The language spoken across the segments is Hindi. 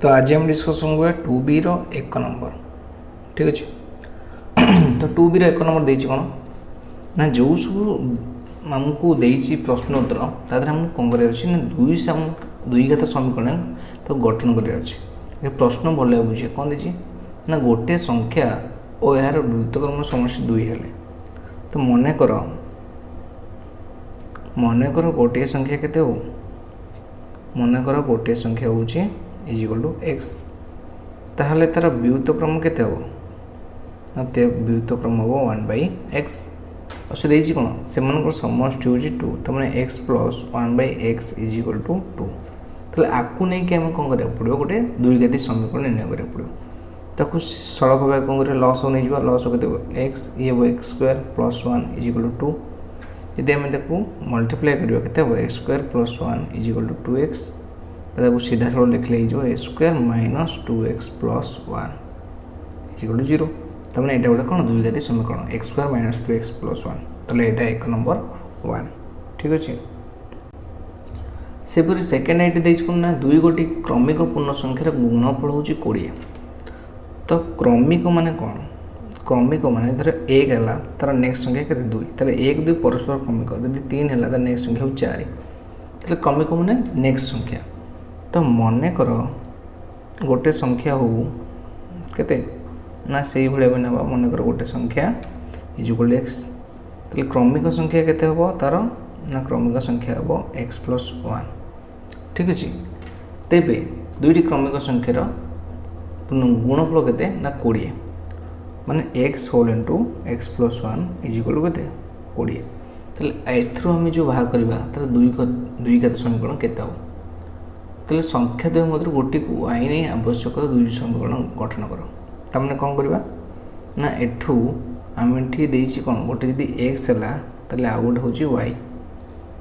तो आज हम डिस्कसन करा 2b रो 1 नंबर। ठीक अच्छे। तो 2b रो 1 नंबर देछि कोन ना जो सब आमको देछि प्रश्न उत्तर तादर हम कोन करे अछि ना दुई घात समीकरण तो गठन करे अछि। ए प्रश्न भले बुझे कोन देछि ना गोटे संख्या और यार व्युत्क्रम समष्टि 2 हेले तो मन कर गोटे संख्या केते हो मन कर गोटे संख्या होछि इज इक्वल टू एक्स ताहले तार व्युत्क्रम केते हो ना ते व्युत्क्रम हो 1/x और से देछि कोन से मन को समष्टि होछि 2 त माने x + 1/x is equal to 2 ताहले आकु नै कि हम कोन करे पड़ो गोटे दुई घाती समीकरण निर्णय करे पड़ो ताकू सड़क भाई कोन करे लॉस हो नै जिवो लॉस केते x ये हो x² + 1 इज इक्वल टू 2 यदि हम देखो मल्टीप्लाई करियो केते हो x² + 1 is equal to 2x ताकू सीधा सरल लिखले जो a² - 2x + 1 is equal to 0 त माने एटा गोटे कोन दुई घाती समीकरण x² - 2x + 1 तले एटा 1 नंबर 1 ठीक अछि। सेपरि सेकेंड आइट देछ कोन ना दुई गोटी क्रमिक पूर्ण संख्यार गुणनफल होची 20 तो क्रमिक माने कोन क्रमिक माने धर 1 हला तार नेक्स्ट संख्या केते 2 तले 1 2 परस्पर क्रमिक यदि 3 हला तार नेक्स्ट संख्या 4 तले क्रमिक माने नेक्स्ट संख्या तो मने करो गोटे संख्या हो केते ना सेही भले बना मने करो गोटे संख्या इज इक्वल टू x तले क्रमिक संख्या केते होबो तार ना क्रमिक संख्या होबो x + 1 ठीक अछि। तेबे दुईटी क्रमिक संख्यार गुणफल केते ना 20 माने x whole into x + 1 is equal to केते 20 तले एथरो हम जो भाग करबा तार दुई घात समीकरण केते हो तले संख्या द्वय मध्य गोटी को y नै आवश्यक दुई समीकरण गठन करो तमने कोन करबा ना एठू हम एठी देछि कोन गोटे यदि x हला तले आ गोटे होची y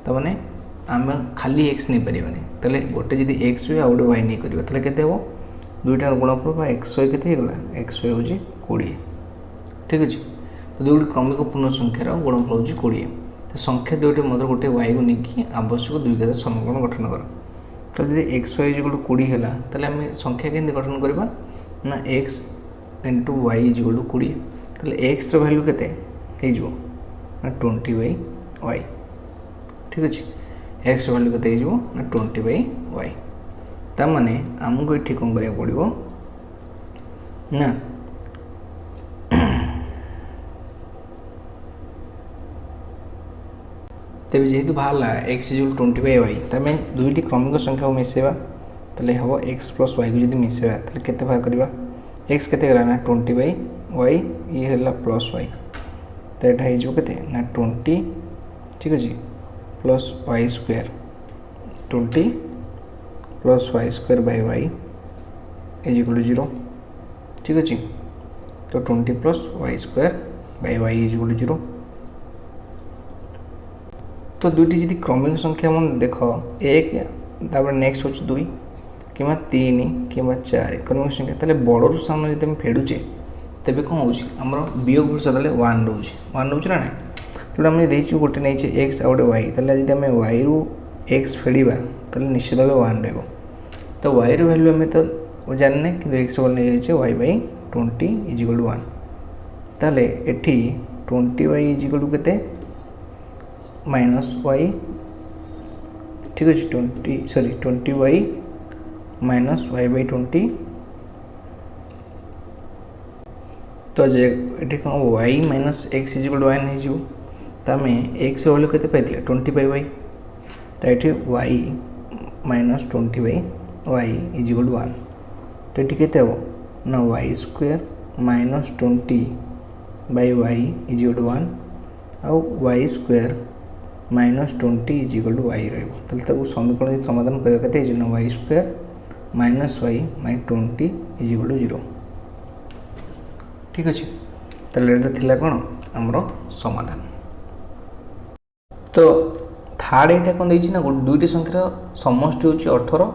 त माने हम खाली x नै परिबानी तले गोटे यदि x होय आ गोटे y नै करबा तले केते हो दुईटा गुणफल बा xy केते हेगला xy होची 20 ठीक अछि। तो दुईटी क्रमिक पूर्ण संख्यार गुणफल होची 20 तो संख्या दुईटा मध्य गोटे y को नेकी आवश्यक दुई घात समीकरण गठन करो तो यदि xy = 20 हला तले हम संख्या केंदि गठन करबा ना x * y = 20 तले x रो वैल्यू केते हे जो ना 20/y ठीक अछि। x रो वैल्यू केते हे जो ना 20/y ता माने हमको एठी कोन करिया पड़िबो ना तेबे जेहेतु भाला x = 20/y तमे दुईटी क्रमिक संख्या को मिसेबा तले हबो x + y को जदी मिसेबा तले केते भाग करबा x केते गला ना 20/y ये हला +y त एटा हे जो केते ना 20 ठीक अछि + y² 20 + y² y is equal to 0 ठीक अछि। तो 20 + y² y is equal to 0 तो दुईटी यदि क्रमिक संख्या मन देखो 1 तापर नेक्स्ट होच 2 किमा 3 किमा 4 क्रमिक संख्या तले बड़र सामने जदि हम फेडुचे तबे कोन होची हमर वियोग वर्ष तले 1 रहउची ना तो हम देछि गोटे नै छै x आ गोटे y तले जदि हम y रो x फेडिबा तले निश्चित भाबे 1 रहबो तो y रो वैल्यू हम तो जानने कि x बोल नै छै y/20 इज इक्वल टू 1 तले एठी 20y इज इक्वल टू केते -y ठीक अछि 20y - y/20 तो जे एठी कोन y - x is equal to 1 नै जिवो तमे x रो वैल्यू केते पाइतिला 20/y तो एठी y - 20/y is equal to 1 तो एठी केते हो ना y² - 20/y is equal to 1 आ y² - 20 is equal to y रहबो तले ताको समीकरण समाधान करबा केते जे ना y² - y - 20 is equal to 0 ठीक अछि। तले एटा थिला कोन हमरो समाधान तो थर्ड एटा कोन दैछि ना दुईटी संख्यार समष्टि होछि 18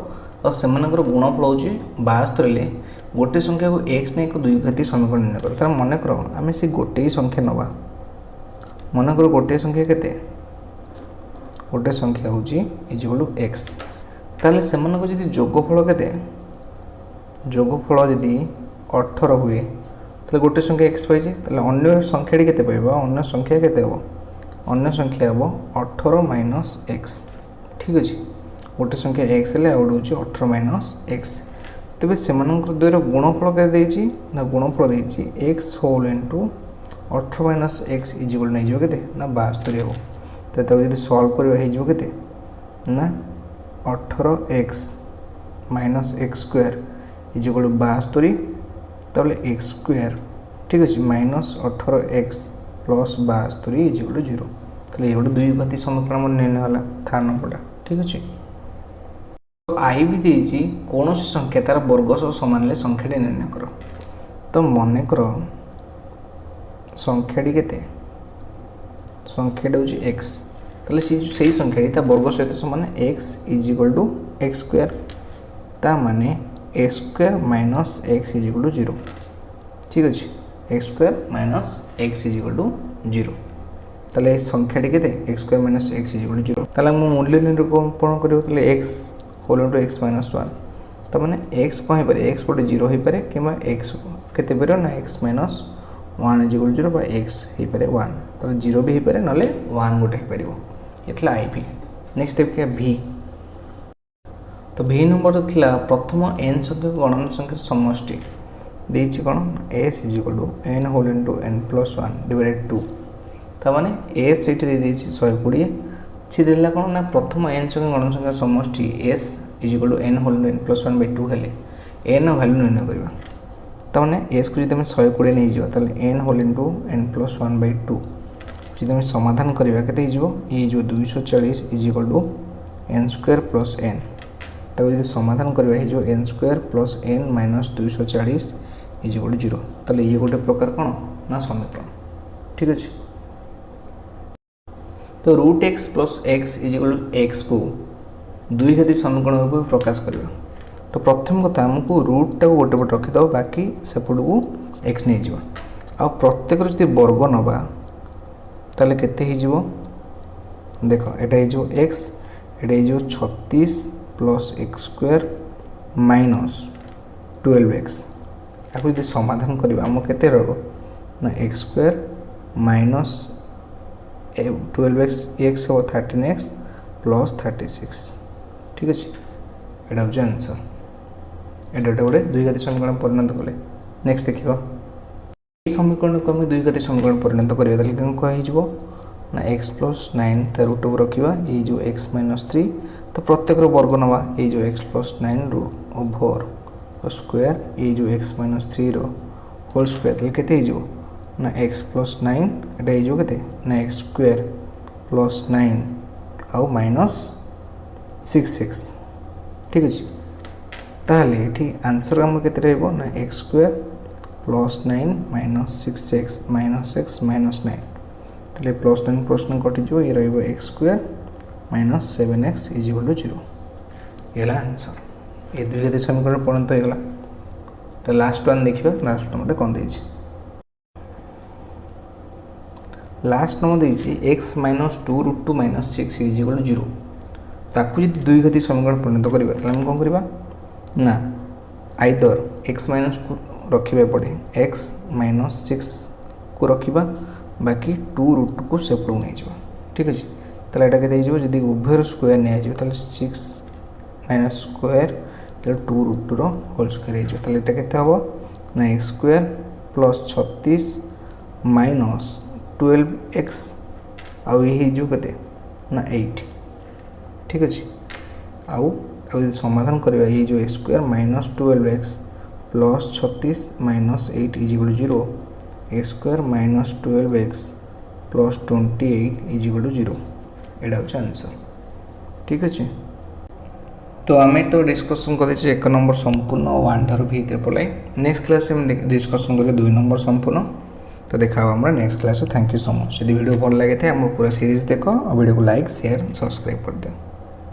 और सेमानकर गुणफल होछि 72 ले गोटे संख्या को x नै को दुई घाती समीकरण निर्णय कर तार मन करो आमे से गोटे ही संख्या नबा मन करो गोटे संख्या केते गोटे संख्या होची इज इक्वल टू x ताले सेमान को जदी जोगफल केते যোগফল যদি 18 हुए তাহলে গোटे संख्या x पाइछे ताले अन्य संख्याटी केते पाइबा अन्य संख्या केते हो अन्य संख्या हो 18 माइनस x ठीक अछि गोटे संख्या x ले आउट होची 18 माइनस x तबे सेमानकर द्वयर गुणफल के देछि ना गुणफल देछि x whole into 18 minus x is equal नै जो केते ना 72 हो त तब यदि सॉल्व करबा हे जो केते ना 18x minus x square is equal 72 तबले x स्क्वायर ठीक अछि minus 18x plus 72 is equal 0 तले एगो दुई गति समीकरण मन निर्णय होला था नंबरटा ठीक अछि आई भी देछि कौन संख्या तार वर्ग सह समान ले संख्याटी निर्णय करो तो मन कर संख्याटी केते संख्याटी होछि x तले सही संख्याटी ता वर्ग सहित समान x is equal to x square ता माने a square minus x is equal to 0 ठीक अछि x square minus x is equal to 0 तले संख्याटी केते x square minus x is equal to 0 तले हम मूल्य निरूपण करियो तले x whole into x minus 1 त माने x को हे पारे x गोटे 0 हे पारे किमा x केते पारे ना x minus 1 is equal to 0 बा x हे पारे 1 तले 0 भी हे पारे नले 1 गोटे हे पारिबो एतला आईपी नेक्स्ट स्टेप के v तो v नंबर थिला प्रथम n संख्या गणन संख्या समष्टि देछि कोन s is equal to n whole into n plus 1 divided 2 त माने s सेट दे देछि 120 छि देला कोन ना प्रथम n संख्या गणन संख्या समष्टि s is equal to n whole into n plus 1 by 2 हेले n वैल्यू निर्णय करबा त माने s को जदि हम 120 नै जिवो तले n whole into n plus 1 by 2 जदि हम समाधान करबा केते हिजबो ई जो 240 is equal to n square plus n तब यदि समाधान करबा हिजो n square plus n minus 240 is equal to 0 तले ये गोटे प्रकार कोन ना समीकरण ठीक अछि तो root x plus x is equal to x को दुई घाती समीकरण रूप प्रकाश करबा तो प्रथम कथा हमको रूट टा गोटे पट रखि दो बाकी सेपट को x नै जिवो आ प्रत्येक जदि वर्ग नबा ताले केते हि जिवो देखो एटा हि जिवो x एटा हि जिवो 36 plus x square minus 12x आको यदि समाधान करबा हम केते रहबो ना x square minus 12x x हो 13x प्लस 36 ठीक अछि एटा हो आंसर एटा गोटे दुई घाती समीकरण परिणत कले नेक्स्ट देखिबो ए समीकरण को हम दुई घाती समीकरण परिणत करबा तले कम कहि जिवो ना x प्लस 9 त रूट ओवर रखिबा ए जो x माइनस 3 तो प्रत्येक रो वर्ग नवा ए जो x plus 9 root over square ए जो x माइनस 3 रो होल स्क्वायर तले केते हिजो ना x प्लस 9 एटा हिजो केते ना x स्क्वायर प्लस 9 आ माइनस 6x ठीक अछि ताले एठी आंसर हम केते रहबो ना x square plus 9 minus 6x minus x minus 9 तले प्लस 9 प्लस 9 कटि जो ये रहबो x square minus 7x is equal to 0 येला आंसर ये दुई घाती समीकरण परिणत हो गला तो लास्ट वन देखिबा लास्ट नंबर कोन देछि लास्ट नंबर देछि x minus 2 root 2 minus 6 is equal to 0 ताकू यदि दुई घाती समीकरण परिणत करबा तले हम कोन करबा ना आइदर x माइनस को रखिबा पड़े x माइनस 6 को रखिबा बाकी 2 रूट को सेपट नै जिवो ठीक अछि तले एटा के देजिवो यदि उभयर स्क्वायर नै आजिवो तले 6 माइनस स्क्वायर तले 2 रूट रो होल स्क्वायर आजिवो तले एटा केते हबो ना x square plus 36 minus 12x आ ई जो केते ना 8 ठीक अछि आउ समाधान करबा ये जो x square minus 12x plus 36 minus 8 is equal to 0 x square minus 12x plus 28 is equal to 0 एटा हो आंसर ठीक अछि तो हमें तो डिस्कशन कर छे एक नंबर संपूर्ण 1 थार भीतर पलाई नेक्स्ट क्लास में डिस्कशन करे 2 नंबर संपूर्ण तो देखा हमरा next class thank you so much यदि वीडियो भल लगे थे हम पूरा सीरीज देखो और वीडियो को लाइक शेयर सब्सक्राइब कर दे।